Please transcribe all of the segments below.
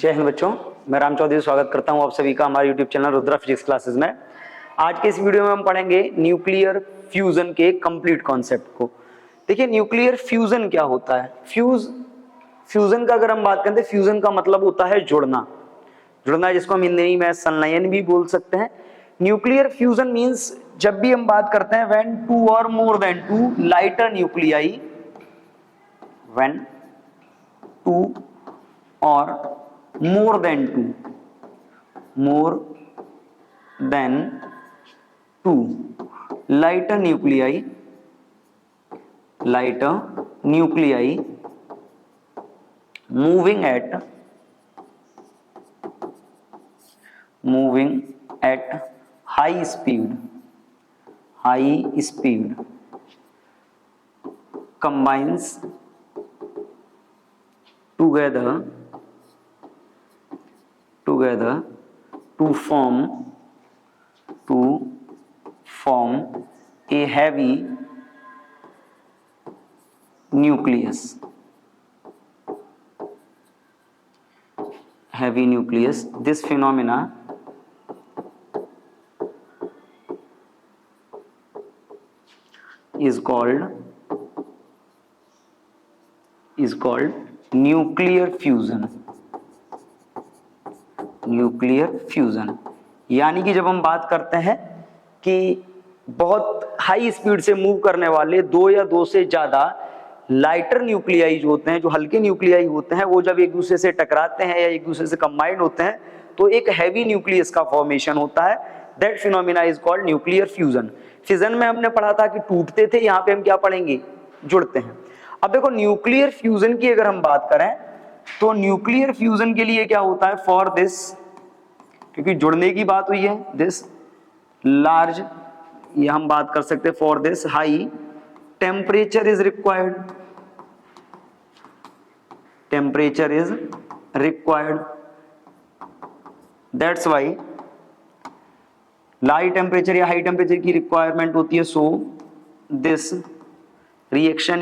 जय हिंद बच्चों, मैं राम चौधरी स्वागत करता हूं आप सभी का हमारे YouTube channel Rudra physics classes में। आज के इस वीडियो में हम पढ़ेंगे न्यूक्लियर फ्यूजन के कंप्लीट कॉन्सेप्ट को। देखिए न्यूक्लियर फ्यूजन क्या होता है। फ्यूजन का अगर हम बात करें तो फ्यूजन का मतलब होता है जुड़ना। जुड़ना जिसको हम हिंदी में संलयन भी बोल सकते हैं। न्यूक्लियर फ्यूजन मीन्स जब भी हम बात करते हैं व्हेन टू और more than two lighter nuclei, when two और more than two lighter nuclei moving at high speed combines together to form a heavy nucleus. This phenomena is called nuclear fusion. यानी कि जब हम बात करते हैं कि बहुत हाई स्पीड से मूव करने वाले दो या दो से ज्यादा लाइटर न्यूक्लियाई जो होते हैं, जो हल्के न्यूक्लियाई होते हैं, वो जब एक दूसरे से टकराते हैं या एक दूसरे से कंबाइंड होते हैं तो एक हैवी न्यूक्लियस का फॉर्मेशन होता है। That phenomena is called nuclear fusion. Fission में हमने पढ़ा था कि टूटते थे, यहाँ पे हम क्या पढ़ेंगे, जुड़ते हैं। अब देखो न्यूक्लियर फ्यूजन की अगर हम बात करें तो न्यूक्लियर फ्यूजन के लिए क्या होता है, फॉर दिस, क्योंकि जुड़ने की बात हुई है, दिस लार्ज, ये हम बात कर सकते हैं, for this high temperature is required, that's why high temperature या हाई टेम्परेचर की रिक्वायरमेंट होती है। So this reaction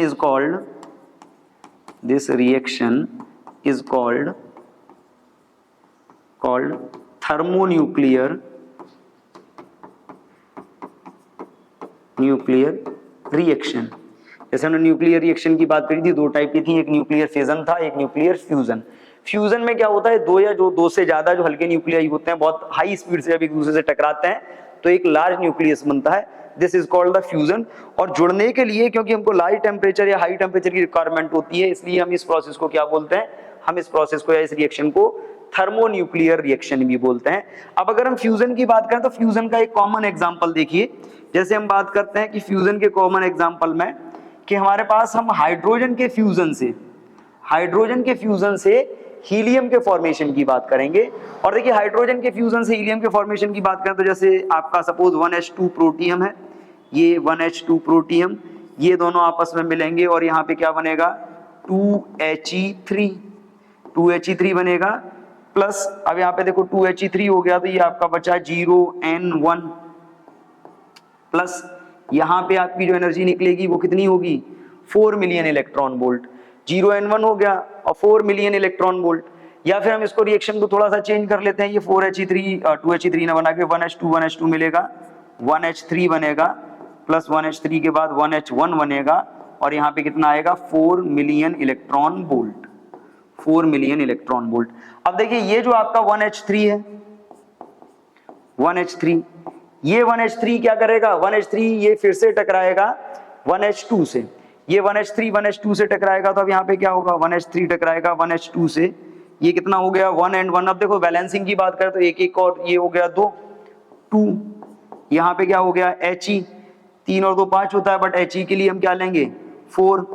is called thermonuclear reaction. जैसे हमने न्यूक्लियर रिएक्शन की बात करी थी, दो टाइप की थी, एक न्यूक्लियर फिजन था, एक न्यूक्लियर फ्यूजन। फ्यूजन में क्या होता है, दो से ज्यादा जो हल्के न्यूक्लियाई होते हैं बहुत हाई स्पीड से जब एक दूसरे से टकराते हैं तो एक लार्ज न्यूक्लियस बनता है, this is called the fusion. और जुड़ने के लिए क्योंकि हमको हाई टेम्परेचर या हाई टेम्परेचर की रिक्वायरमेंट होती है, इसलिए हम इस प्रोसेस को क्या बोलते हैं, हम इस प्रोसेस को या इस रिएक्शन को थर्मोन्यूक्लियर रिएक्शन भी बोलते हैं। अब अगर हम फ्यूजन की बात करें तो फ्यूजन का एक कॉमन एग्जांपल देखिए। जैसे हम बात करते हैं कि फ्यूजन के कॉमन एग्जांपल में कि हमारे पास हम हाइड्रोजन के फ्यूजन से हीलियम के फॉर्मेशन की बात करेंगे। और देखिए हाइड्रोजन के फ्यूजन से हीलियम के फॉर्मेशन की बात करें तो जैसे आपका सपोज 1H2 प्रोटियम है, ये 1H2 प्रोटियम, ये दोनों आपस में मिलेंगे और यहाँ पे क्या बनेगा, 2He3 बनेगा। प्लस अब यहाँ पे देखो 2He3 हो गया तो ये आपका बचा 0N1 प्लस यहाँ पे आपकी जो एनर्जी निकलेगी वो कितनी होगी, 4 मिलियन इलेक्ट्रॉन वोल्ट। 0N1 हो गया और 4 मिलियन इलेक्ट्रॉन वोल्ट। या फिर हम इसको रिएक्शन को थोड़ा सा चेंज कर लेते हैं, ये 2He3 ना बना के 1H2 मिलेगा, 1H3 बनेगा, प्लस 1H3 के बाद 1H1 बनेगा और यहाँ पे कितना आएगा, 4 मिलियन इलेक्ट्रॉन वोल्ट। अब देखिए ये जो आपका 1H3 है, 1H3, ये 1H3 क्या करेगा, 1H3 ये फिर से टकराएगा 1H2 से, ये 1H2 से टकराएगा तो अब यहाँ पे क्या होगा, 1H3 टकराएगा 1H2 से, ये कितना हो गया 1 and 1। अब देखो बैलेंसिंग की बात करें तो एक और ये हो गया 2, यहाँ पे क्या हो गया He, 3 और 2 5 होता है, बट He के लिए हम क्या लेंगे 4,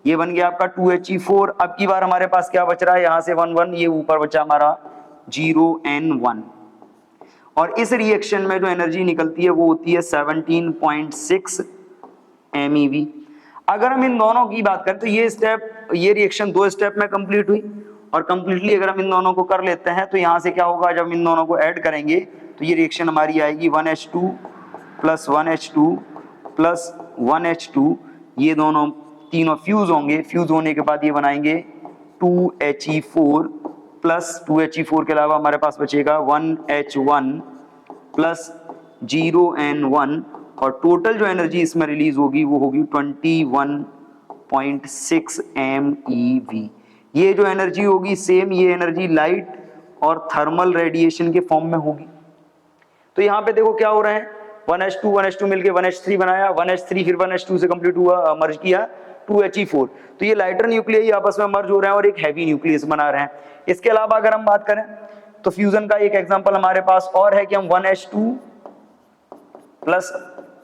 ये बन गया आपका 2He4। अब की बार हमारे पास क्या बच रहा है, यहाँ से 1 1, ये ऊपर बचा हमारा 0N1। और इस रिएक्शन में जो एनर्जी निकलती है वो होती है 17.6 MeV। अगर हम इन दोनों की बात करें तो ये रिएक्शन 2 स्टेप में कंप्लीट हुई, और कंप्लीटली अगर हम इन दोनों को कर लेते हैं तो यहाँ से क्या होगा, जब इन दोनों को ऐड करेंगे तो ये रिएक्शन हमारी आएगी 1H2 plus 1H2 plus 1H2, ये तीनों फ्यूज होंगे, फ्यूज होने के बाद ये बनाएंगे 2He4 प्लस 2He4 के अलावा हमारे पास बचेगा 1H1 प्लस 0N1 और टोटल जो एनर्जी इसमें रिलीज होगी वो होगी 21.6 MeV। ये जो एनर्जी होगी सेम ये एनर्जी लाइट और थर्मल रेडिएशन के फॉर्म में होगी। तो यहाँ पे देखो क्या हो रहा है, 1H2 मिलके 1H3 बनाया, 1H3 फिर 1H2 से कंप्लीट हुआ, मर्ज किया 2He4। तो ये लाइटर न्यूक्लियाई आपस में मर्ज हो रहे हैं और एक हैवी न्यूक्लियस बना रहे हैं। इसके अलावा अगर हम बात करें तो फ्यूजन का एक एग्जांपल हमारे पास और है कि हम 1H2 प्लस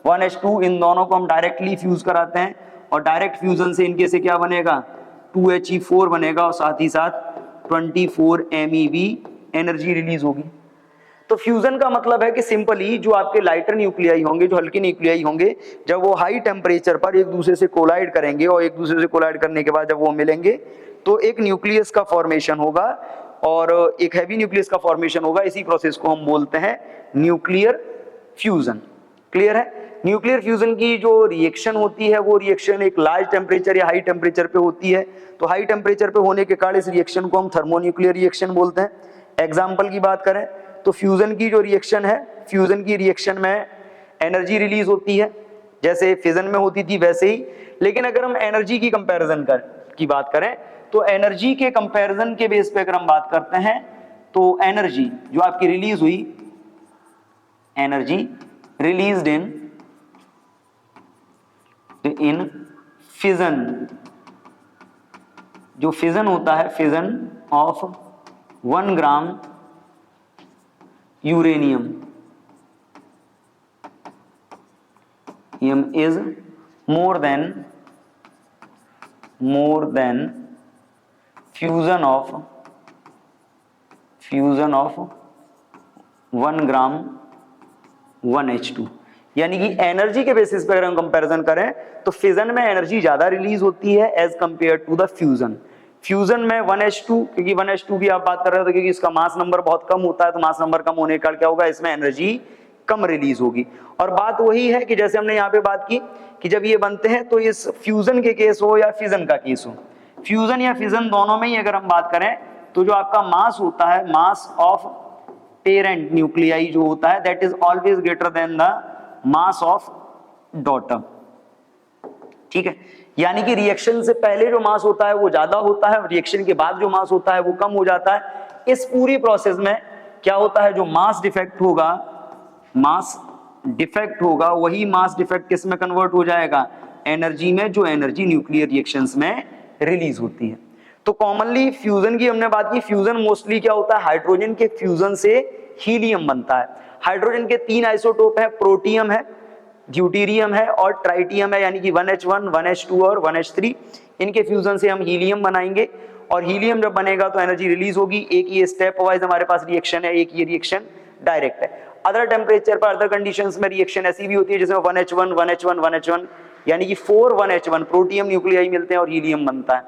1H2 इन दोनों को हम डायरेक्टली फ्यूज कराते हैं और डायरेक्ट फ्यूजन से इनके से क्या बनेगा, 2He4 बनेगा और साथ ही साथ 24 MeV एनर्जी रिलीज होगी। तो फ्यूजन का मतलब है कि सिंपली जो आपके लाइटर न्यूक्लियाई होंगे, जो हल्के न्यूक्लियाई होंगे, जब वो हाई टेम्परेचर पर एक दूसरे से कोलाइड करेंगे और एक दूसरे से कोलाइड करने के बाद जब वो मिलेंगे तो एक न्यूक्लियस का फॉर्मेशन होगा और एक हैवी न्यूक्लियस का फॉर्मेशन होगा। इसी प्रोसेस को हम बोलते हैं न्यूक्लियर फ्यूजन। क्लियर है? न्यूक्लियर फ्यूजन की जो रिएक्शन होती है वो रिएक्शन एक लार्ज टेम्परेचर या हाई टेम्परेचर पे होती है। तो हाई टेम्परेचर पे होने के कारण इस रिएक्शन को हम थर्मोन्यूक्लियर रिएक्शन बोलते हैं। एग्जाम्पल की बात करें तो फ्यूजन की जो रिएक्शन है, फ्यूजन की रिएक्शन में एनर्जी रिलीज होती है जैसे फिजन में होती थी वैसे ही। लेकिन अगर हम एनर्जी की कंपैरिजन की बात करें तो एनर्जी के कंपैरिजन के बेस पे अगर हम बात करते हैं तो एनर्जी जो आपकी रिलीज हुई, एनर्जी रिलीज्ड इन फिजन, जो फिजन होता है, fission of 1 gram uranium is more than fusion of 1 gram 1H2। यानी कि एनर्जी के बेसिस पर अगर हम कंपैरिजन करें तो फिजन में एनर्जी ज्यादा रिलीज होती है as compared to the fusion. Fusion में 1H2, क्योंकि 1H2 की आप बात कर रहे हो तो क्योंकि इसका मास नंबर बहुत कम होता है तो मास नंबर कम होने का क्या होगा, इसमें एनर्जी कम रिलीज होगी। और बात वही है कि जैसे हमने यहाँ पे बात की कि जब ये बनते हैं तो इस फ्यूजन के केस हो या फिजन का केस हो, फ्यूजन या फिजन दोनों में ही अगर हम बात करें तो जो आपका मास होता है, मास ऑफ पेरेंट न्यूक्लियाई जो होता है that is always greater than the mass of daughter. ठीक है, यानी कि रिएक्शन से पहले जो मास होता है वो ज्यादा होता है, रिएक्शन के बाद जो मास होता है वो कम हो जाता है। इस पूरी प्रोसेस में क्या होता है, जो मास डिफेक्ट होगा, मास डिफेक्ट होगा वही मास डिफेक्ट किस में कन्वर्ट हो जाएगा, एनर्जी में, जो एनर्जी न्यूक्लियर रिएक्शंस में रिलीज होती है। तो कॉमनली फ्यूजन की हमने बात की, फ्यूजन मोस्टली क्या होता है, हाइड्रोजन के फ्यूजन से हीलियम बनता है। हाइड्रोजन के 3 आइसोटोप है, प्रोटियम है, ड्यूटेरियम है और ट्राइटियम है, यानी कि 1H1, 1H2 और 1H3। इनके फ्यूजन से हम हीलियम बनाएंगे और हीलियम जब बनेगा तो एनर्जी रिलीज होगी। एक ये स्टेप वाइज हमारे पास रिएक्शन है, एक ये रिएक्शन डायरेक्ट है। अदर टेम्परेचर पर, अदर कंडीशंस में रिएक्शन ऐसी भी होती है जिसमें 1H1, 1H1, 1H1 यानी कि 4 1H1 प्रोटियम न्यूक्लियाई मिलते हैं और हीलियम बनता है।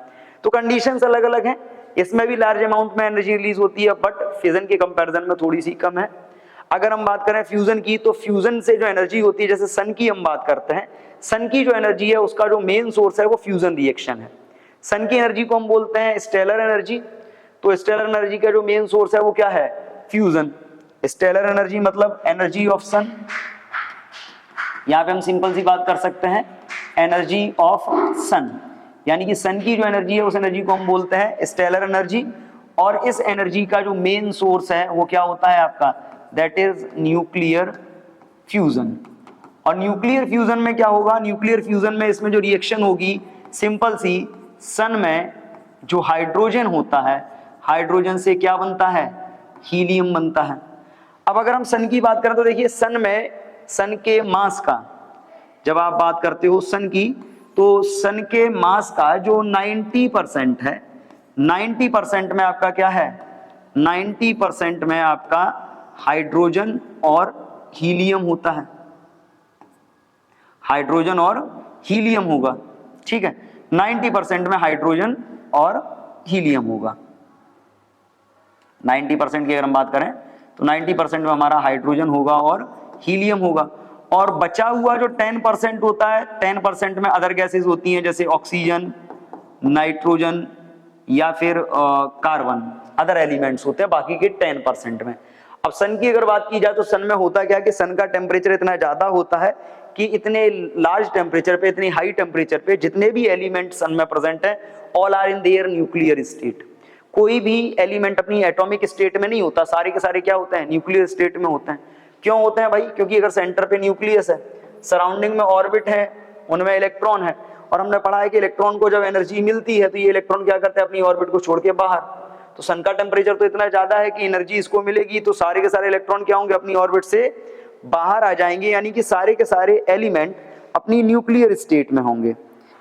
तो कंडीशंस अलग अलग हैं, इसमें भी लार्ज अमाउंट में एनर्जी रिलीज होती है बट फिजन के कंपैरिजन में थोड़ी सी कम है। अगर हम बात करें फ्यूजन की तो फ्यूजन से जो एनर्जी होती है, जैसे सन की हम बात करते हैं, सन की जो एनर्जी है उसका जो मेन सोर्स है वो फ्यूजन रिएक्शन है। सन की एनर्जी को हम बोलते हैं स्टेलर एनर्जी। तो स्टेलर एनर्जी का जो मेन सोर्स है वो क्या है, फ्यूजन। स्टेलर एनर्जी मतलब एनर्जी ऑफ सन, यहां पे हम सिंपल सी बात कर सकते हैं एनर्जी ऑफ सन, यानी कि सन की जो एनर्जी है उस एनर्जी को हम बोलते हैं स्टेलर एनर्जी। और इस एनर्जी का जो मेन सोर्स है वो क्या होता है आपका, दैट इज न्यूक्लियर फ्यूजन। और न्यूक्लियर फ्यूजन में क्या होगा, न्यूक्लियर फ्यूजन में इसमें जो रिएक्शन होगी सिंपल सी, सन में जो हाइड्रोजन होता है, हाइड्रोजन से क्या बनता है, हीलियम बनता है। अब अगर हम सन की बात करें तो देखिए सन में, सन के मास का जब आप बात करते हो सन की, तो सन के मास का जो 90% है, 90% में आपका क्या है, 90% में आपका हाइड्रोजन और हीलियम होता है, हाइड्रोजन और हीलियम होगा। ठीक है, 90% में हाइड्रोजन और हीलियम होगा। 90% की अगर हम बात करें तो 90% में हमारा हाइड्रोजन होगा और हीलियम होगा। और बचा हुआ जो 10% होता है, 10% में अदर गैसेस होती हैं जैसे ऑक्सीजन, नाइट्रोजन या फिर कार्बन, अदर एलिमेंट्स होते हैं बाकी के 10% में। अब सन की अगर बात की जाए तो सन में होता क्या है कि सन का टेम्परेचर इतना ज्यादा होता है कि इतने लार्ज टेम्परेचर पे, इतनी हाई टेम्परेचर पे जितने भी एलिमेंट सन में प्रेजेंट है all are in their nuclear state. कोई भी एलिमेंट अपनी एटॉमिक स्टेट में नहीं होता, सारे के सारे क्या होते हैं, न्यूक्लियर स्टेट में होते हैं। क्यों होते हैं भाई? क्योंकि अगर सेंटर पे न्यूक्लियस है, सराउंडिंग में ऑर्बिट है, उनमें इलेक्ट्रॉन है, और हमने पढ़ा है कि इलेक्ट्रॉन को जब एनर्जी मिलती है तो ये इलेक्ट्रॉन क्या करते हैं, अपनी ऑर्बिट को छोड़ के बाहर। तो सन का टेम्परेचर तो इतना ज्यादा है कि एनर्जी इसको मिलेगी तो सारे के सारे इलेक्ट्रॉन क्या होंगे, अपनी ऑर्बिट से बाहर आ जाएंगे, यानी कि सारे के सारे एलिमेंट अपनी न्यूक्लियर स्टेट में होंगे।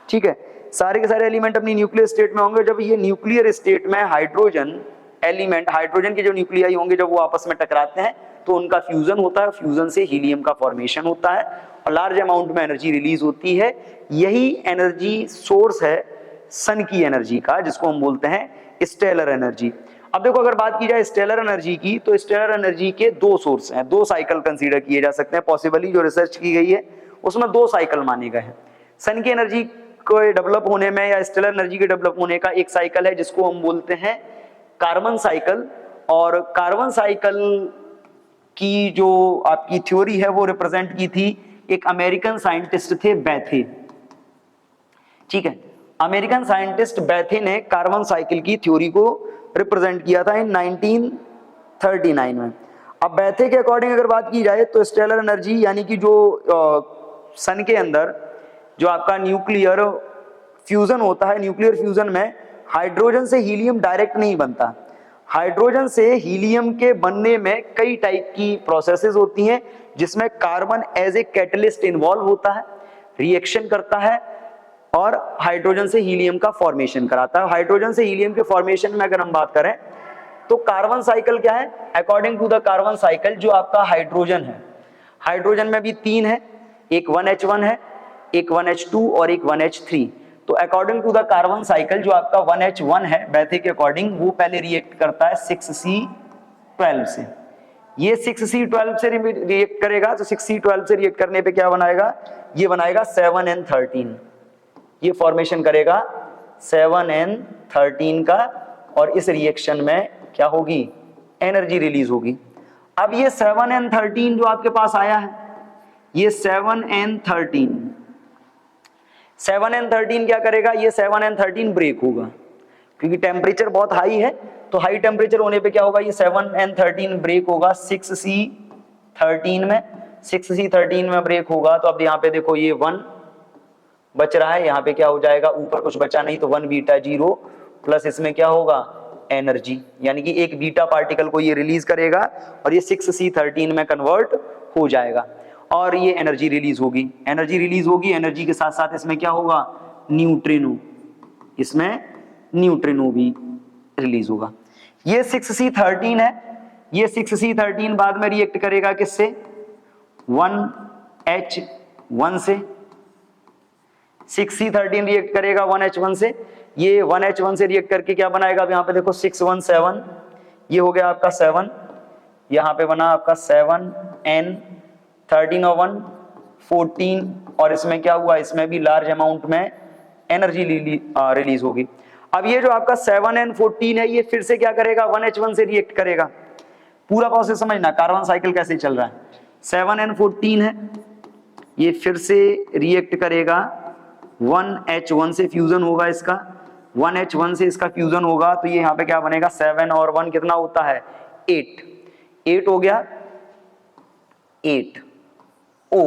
ठीक है, सारे के सारे एलिमेंट अपनी न्यूक्लियर स्टेट में होंगे। जब ये न्यूक्लियर स्टेट में हाइड्रोजन एलिमेंट, हाइड्रोजन के जो न्यूक्लियाई होंगे जब वो आपस में टकराते हैं तो उनका फ्यूजन होता है, फ्यूजन से हीलियम का फॉर्मेशन होता है और लार्ज अमाउंट में एनर्जी रिलीज होती है। यही एनर्जी सोर्स है सन की एनर्जी का, जिसको हम बोलते हैं स्टेलर एनर्जी। अब देखो अगर बात की जाए स्टेलर एनर्जी की तो स्टेलर एनर्जी के दो सोर्स हैं, दो साइकिल कंसीडर किए जा सकते हैं। पॉसिबली जो रिसर्च की गई है उसमें दो साइकिल माने गए हैं। सन की एनर्जी को डेवलप होने में या स्टेलर एनर्जी के डेवलप होने का एक साइकिल है जिसको हम बोलते हैं कार्बन साइकिल। और कार्बन साइकिल की जो आपकी थ्योरी है वो रिप्रेजेंट की थी एक अमेरिकन साइंटिस्ट थे, बेथे। ठीक है, अमेरिकन साइंटिस्ट बेथे ने कार्बन साइकिल की थ्योरी को रिप्रेजेंट किया था इन 1939 में। अब बेथे के अकॉर्डिंग अगर बात की जाए तो स्टेलर एनर्जी यानी कि जो सन के अंदर जो आपका न्यूक्लियर फ्यूजन होता है, न्यूक्लियर फ्यूजन में हाइड्रोजन से हीलियम डायरेक्ट नहीं बनता। हाइड्रोजन से हीलियम के बनने में कई टाइप की प्रोसेसेस होती हैं जिसमें carbon as a catalyst involve होता है, रिएक्शन करता है और हाइड्रोजन से हीलियम का फॉर्मेशन कराता है। हाइड्रोजन से हीलियम के फॉर्मेशन में अगर हम बात करें तो कार्बन साइकिल क्या है, according to the carbon cycle जो आपका हाइड्रोजन है, हाइड्रोजन में भी तीन है, एक 1H1 है, एक 1H2 और एक 1H3। तो according to the carbon cycle जो आपका 1H1 है बेथे के अकॉर्डिंग वो पहले रिएक्ट करता है 6C12 से। ये 6C12 से रिएक्ट करेगा तो 6C12 से रिएक्ट करने पे क्या बनाएगा, ये बनाएगा 7N13। ये फॉर्मेशन करेगा 7N13 का और इस रिएक्शन में क्या होगी, एनर्जी रिलीज होगी। अब ये 7N13 जो आपके पास आया है, ये 7N13 क्या करेगा, ये 7N13 ब्रेक होगा क्योंकि टेम्परेचर बहुत हाई है। तो हाई टेम्परेचर होने पे क्या होगा, ये 7N13 ब्रेक होगा 6C13 में। 6C13 में ब्रेक होगा तो अब यहाँ पे देखो ये 1 बच रहा है, यहाँ पे क्या हो जाएगा, ऊपर कुछ बचा नहीं तो 1 बीटा 0 प्लस इसमें क्या होगा एनर्जी, यानी कि एक बीटा पार्टिकल को ये रिलीज करेगा और ये 6C13 में कन्वर्ट हो जाएगा और ये एनर्जी रिलीज होगी। एनर्जी रिलीज होगी, एनर्जी के साथ साथ इसमें क्या होगा, न्यूट्रिनो, इसमें न्यूट्रिनो भी रिलीज होगा। ये 6C13 है, ये 6C13 बाद में रिएक्ट करेगा किससे, 1H1 से। 6C13 रिएक्ट करेगा 1H1 से, ये 1H1 से रिएक्ट करके क्या बनाएगा, अब यहाँ पे देखो 617, ये हो गया आपका 7, यहाँ पे बना आपका 7N13 और 1 14 और इसमें क्या हुआ, इसमें भी लार्ज अमाउंट में एनर्जी रिलीज होगी। अब ये जो आपका 7N14 है ये फिर से क्या करेगा, 1H1 से रिएक्ट करेगा। पूरा प्रोसेस समझना, कार्बन साइकिल कैसे चल रहा है। 7N14 है, ये फिर से रिएक्ट करेगा 1H1 से, फ्यूजन होगा इसका, 1H1 से इसका फ्यूजन होगा तो ये यहाँ पे क्या बनेगा, 7 और 1 कितना होता है, 8 हो गया 8O।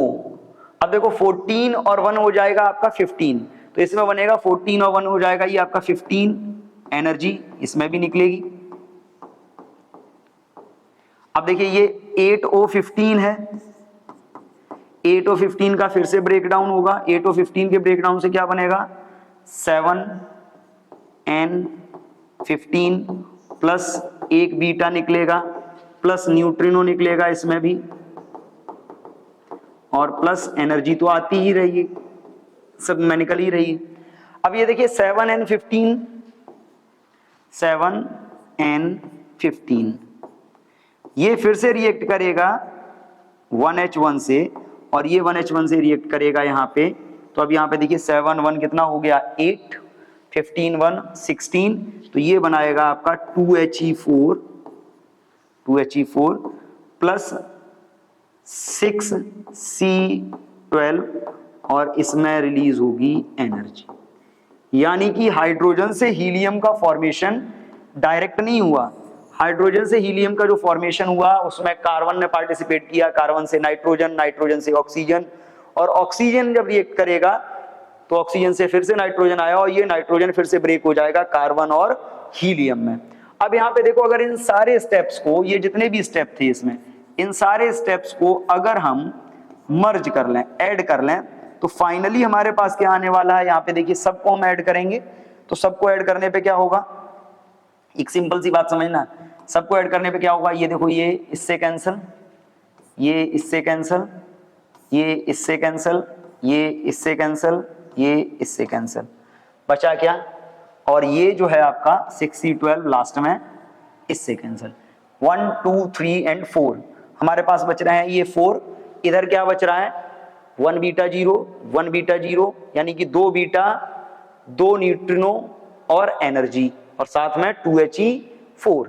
अब देखो 14 और 1 हो जाएगा आपका 15, तो इसमें बनेगा 14 और 1 हो जाएगा ये आपका 15, एनर्जी इसमें भी निकलेगी। अब देखिए ये 8O15 है, 8O15 का फिर से ब्रेकडाउन होगा, 8O15 के ब्रेकडाउन से क्या बनेगा, 7N15 प्लस एक बीटा निकलेगा प्लस न्यूट्रिनो निकलेगा इसमें भी और प्लस एनर्जी तो आती ही रही है, सब में निकल ही रही है। अब ये देखिए 7N15 ये फिर से रिएक्ट करेगा 1H1 से और ये 1H1 से रिएक्ट करेगा यहाँ पे, तो अब यहाँ पे देखिए 7 1 कितना हो गया 8, 15 1 16, तो ये बनाएगा आपका 2He4 प्लस 6C12 और इसमें रिलीज होगी एनर्जी। यानी कि हाइड्रोजन से हीलियम का फॉर्मेशन डायरेक्ट नहीं हुआ, हाइड्रोजन से हीलियम का जो फॉर्मेशन हुआ उसमें कार्बन ने पार्टिसिपेट किया, कार्बन से नाइट्रोजन, नाइट्रोजन से ऑक्सीजन, और ऑक्सीजन जब रिएक्ट करेगा तो ऑक्सीजन से फिर से नाइट्रोजन आया और ये नाइट्रोजन फिर से ब्रेक हो जाएगा कार्बन और हीलियम में। अब यहाँ पे देखो, अगर इन सारे स्टेप्स को, ये जितने भी स्टेप थे इसमें, इन सारे स्टेप्स को अगर हम मर्ज कर लें, ऐड कर लें, तो फाइनली हमारे पास क्या आने वाला है। यहाँ पे देखिए सबको हम ऐड करेंगे, तो सबको ऐड करने पे क्या होगा, एक सिंपल सी बात समझना, सबको ऐड करने पे क्या होगा, ये देखो, ये इससे कैंसिल, ये इससे कैंसिल, ये इससे कैंसिल, ये इससे कैंसिल, ये इससे कैंसिल, बचा क्या, और ये जो है आपका 6C12 लास्ट में इससे कैंसिल। 1 2 3 एंड 4 हमारे पास बच रहे हैं ये 4, इधर क्या बच रहा है 1 बीटा 0 1 बीटा 0, यानी कि 2 बीटा 2 न्यूट्रिनो और एनर्जी, और साथ में 2He4।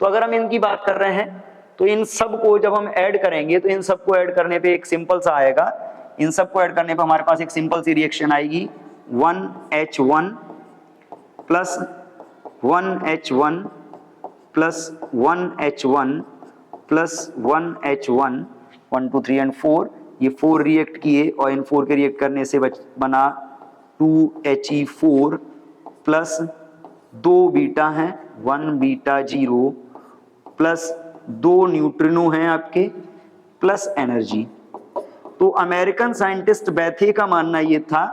तो अगर हम इनकी बात कर रहे हैं तो इन सब को जब हम ऐड करेंगे तो इन सबको ऐड करने पे एक सिंपल सा आएगा, इन सबको ऐड करने पे हमारे पास एक सिंपल सी रिएक्शन आएगी, 1H1 plus 1H1 plus 1H1 plus 1H1, 1 2 3 and 4, ये 4 रिएक्ट किए और इन 4 के रिएक्ट करने से बना 2He4 प्लस 2 बीटा हैं, 1 बीटा 0 प्लस 2 न्यूट्रिनो हैं आपके प्लस एनर्जी। तो अमेरिकन साइंटिस्ट बैथे का मानना यह था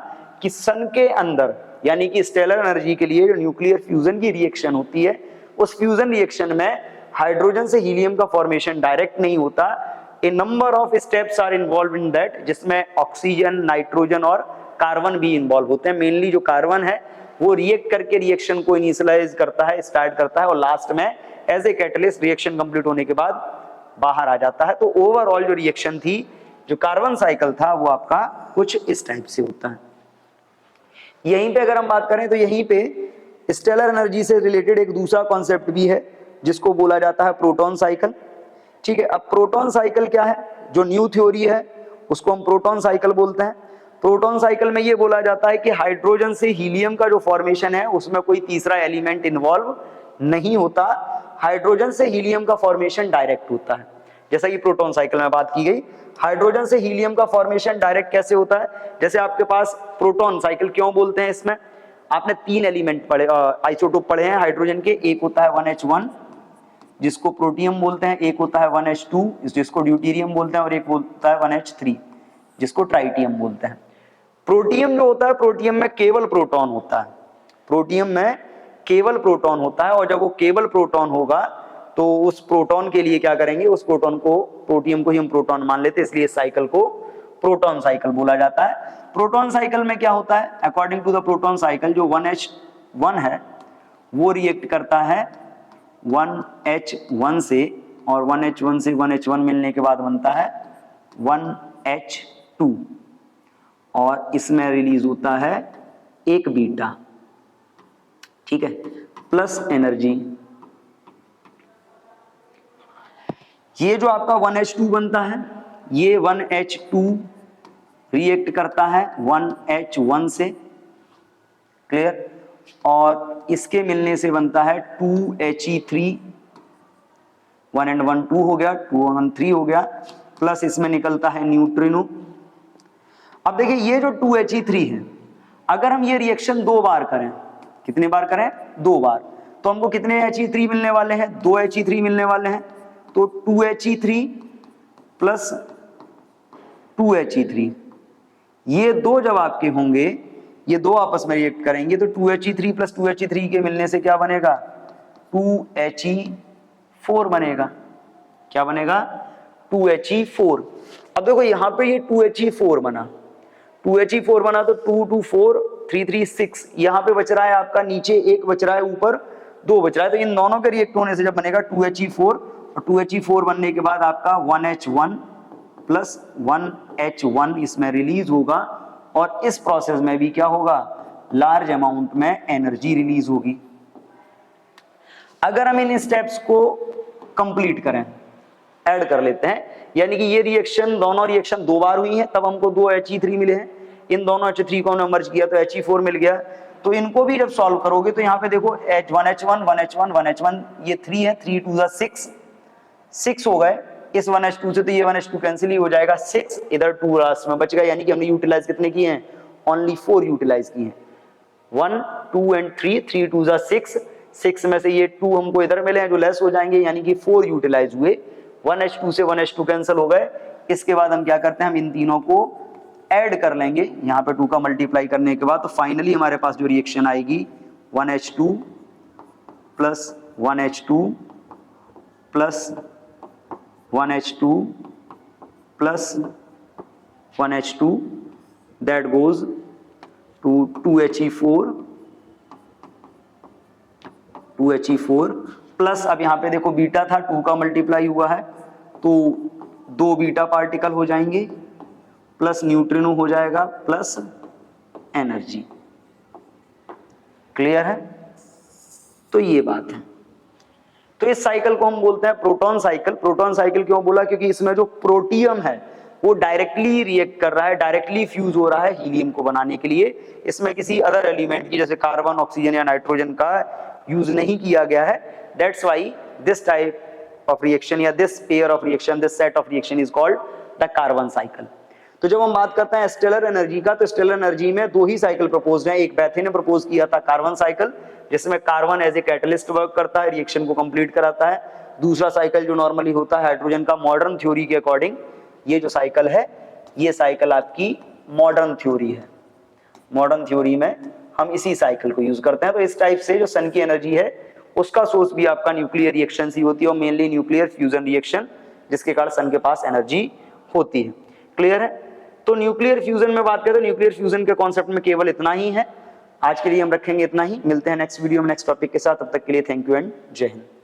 कि सन के अंदर, यानी कि स्टेलर एनर्जी के लिए जो न्यूक्लियर फ्यूजन की रिएक्शन होती है, उस फ्यूजन रिएक्शन में हाइड्रोजन से हीलियम का फॉर्मेशन डायरेक्ट नहीं होता, a number of steps are involve in that, जिसमें ऑक्सीजन, नाइट्रोजन और कार्बन भी इन्वॉल्व होते हैं। मेनली जो कार्बन है वो रिएक्ट करके रिएक्शन को इनिशियलाइज करता है, स्टार्ट करता है, और लास्ट में as a catalyst reaction complete होने के बाद बाहर आ जाता है। तो ओवरऑल जो रिएक्शन थी, जो कार्बन साइकिल था, वो आपका कुछ इस टाइप से होता है। यहीं पे अगर हम बात करें तो यहीं पे स्टेलर एनर्जी से रिलेटेड एक दूसरा कॉन्सेप्ट भी है जिसको बोला जाता है प्रोटॉन साइकिल। ठीक है, अब प्रोटॉन साइकिल क्या है, जो न्यू थ्योरी है उसको हम प्रोटॉन साइकिल बोलते हैं। प्रोटॉन साइकिल में ये बोला जाता है कि हाइड्रोजन से हीलियम का जो फॉर्मेशन है उसमें कोई तीसरा एलिमेंट इन्वॉल्व नहीं होता, हाइड्रोजन से हीलियम का फॉर्मेशन डायरेक्ट होता है। जैसा कि प्रोटॉन साइकिल में बात की गई, हाइड्रोजन से हीलियम का फॉर्मेशन डायरेक्ट कैसे होता है, जैसे आपके पास प्रोटॉन साइकिल क्यों बोलते हैं, इसमें आपने 3 एलिमेंट पढ़े, आइसोटोप पढ़े हैं हाइड्रोजन के, एक होता है 1H1 जिसको प्रोटियम बोलते हैं, एक होता है 1H2 जिसको ड्यूटेरियम बोलते हैं, और एक होता है 1H3 जिसको ट्राइटियम बोलते हैं। प्रोटियम जो होता है, प्रोटियम में केवल प्रोटॉन होता है, प्रोटियम में केवल प्रोटॉन होता है, और जब वो केवल प्रोटॉन होगा तो उस प्रोटॉन के लिए क्या करेंगे, उस प्रोटॉन को, प्रोटियम को ही हम प्रोटॉन मान लेते हैं, इसलिए इस साइकिल को प्रोटॉन साइकिल बोला जाता है। प्रोटॉन साइकिल में क्या होता है, according to the proton cycle, जो 1H1 है वो रिएक्ट करता है 1H1 से, और 1H1 से 1H1 मिलने के बाद बनता है 1H2, और इसमें रिलीज होता है एक बीटा, ठीक है, प्लस एनर्जी। ये जो आपका 1H2 बनता है, ये 1H2 रिएक्ट करता है 1H1 से, क्लियर, और इसके मिलने से बनता है 2He3, 1 and 1 2 हो गया, 2 and 3 हो गया, प्लस इसमें निकलता है न्यूट्रिनो। अब देखिए ये जो 2He3 है, अगर हम ये रिएक्शन 2 बार करें, कितने बार करें, 2 बार, तो हमको कितने He3 मिलने वाले हैं, 2 He3 मिलने वाले हैं। तो 2He3 प्लस 2He3, ये दो जब आपके होंगे, ये दो आपस में रिएक्ट करेंगे, तो 2He3 प्लस 2He3 के मिलने से क्या बनेगा, 2He4 बनेगा। क्या बनेगा, 2He4। अब देखो यहाँ पे ये 2He4 बना, 2He4 बना, तो 2 2 4 3 3 6, यहाँ पे बच रहा है आपका, नीचे एक बच रहा है, ऊपर 2 बच रहा है, तो इन दोनों के रिएक्ट होने से जब बनेगा 2He4, और 2He4 बनने के बाद आपका 1H1 प्लस 1H1 इसमें रिलीज होगा, और इस प्रोसेस में भी क्या होगा, लार्ज अमाउंट में एनर्जी रिलीज होगी। अगर हम इन स्टेप्स को कंप्लीट करें, ऐड कर लेते हैं, यानी कि ये रिएक्शन, दोनों रिएक्शन 2 बार हुई हैं, तब हमको 2 He3 मिले हैं। इन दोनों H3 को हमने मर्ज किया तो He4 मिल गया। तो इनको भी जब सॉल्व करोगे तो यहाँ पे देखो 1H1 1H1 1H1, ये 3 है, 3 2 6, 6 हो गए। इस 1H2 से तो ये 1H2 कैंसिल ही हो जाएगा, 6 इधर 2 लास्ट में बच गया, यानी कि हमने यूटिलाइज कितने किए हैं, ओनली 4 यूटिलाइज किए हैं। 1 2 एंड 3, 3 2 6, 6 में से ये 2 हमको इधर मिले हैं जो लेस हो जाएंगे, यानी कि 4 यूटिलाइज हुए। 1H2 से 1H2 कैंसिल हो गए। इसके बाद हम क्या करते हैं, हम इन तीनों को ऐड कर लेंगे यहाँ पे 2 का मल्टीप्लाई करने के बाद। तो फाइनली हमारे पास जो रिएक्शन आएगी 1H2 plus 1H2 plus 1H2 plus 1H2 that goes to 2He4 plus, अब यहाँ पे देखो बीटा था, 2 का मल्टीप्लाई हुआ है तो 2 बीटा पार्टिकल हो जाएंगे, प्लस न्यूट्रिनो हो जाएगा, प्लस एनर्जी। क्लियर है? तो ये बात है। तो इस साइकिल को हम बोलते हैं प्रोटॉन साइकिल। प्रोटॉन साइकिल क्यों बोला, क्योंकि इसमें जो प्रोटियम है वो डायरेक्टली रिएक्ट कर रहा है, डायरेक्टली फ्यूज हो रहा है हीलियम को बनाने के लिए। इसमें किसी अदर एलिमेंट की जैसे कार्बन, ऑक्सीजन या नाइट्रोजन का यूज नहीं किया गया है। That's why this type of reaction या this pair of reaction, this set of reaction is called the carbon cycle. तो जब हम बात करते हैं स्टेलर एनर्जी का, तो स्टेलर एनर्जी में 2 ही साइकिल प्रपोज्ड हैं। एक बैथे ने प्रपोज किया था कार्बन साइकिल, जिसमें carbon as a catalyst work करता है, रिएक्शन को कंप्लीट कराता है। दूसरा साइकिल जो नॉर्मली होता है हाइड्रोजन का, मॉडर्न थ्योरी के अकॉर्डिंग ये जो साइकिल है, ये साइकिल आपकी मॉडर्न थ्योरी है। मॉडर्न थ्योरी में हम इसी साइकिल को यूज करते हैं। तो इस टाइप से जो सन की एनर्जी है उसका सोर्स भी आपका न्यूक्लियर रिएक्शन ही होती है, और मेनली न्यूक्लियर फ्यूजन रिएक्शन, जिसके कारण सन के पास एनर्जी होती है। क्लियर है? तो न्यूक्लियर फ्यूजन में बात करें तो न्यूक्लियर फ्यूजन के कॉन्सेप्ट में केवल इतना ही है। आज के लिए हम रखेंगे इतना ही, मिलते हैं नेक्स्ट वीडियो में नेक्स्ट टॉपिक के साथ। तब तक के लिए थैंक यू एंड जय हिंद।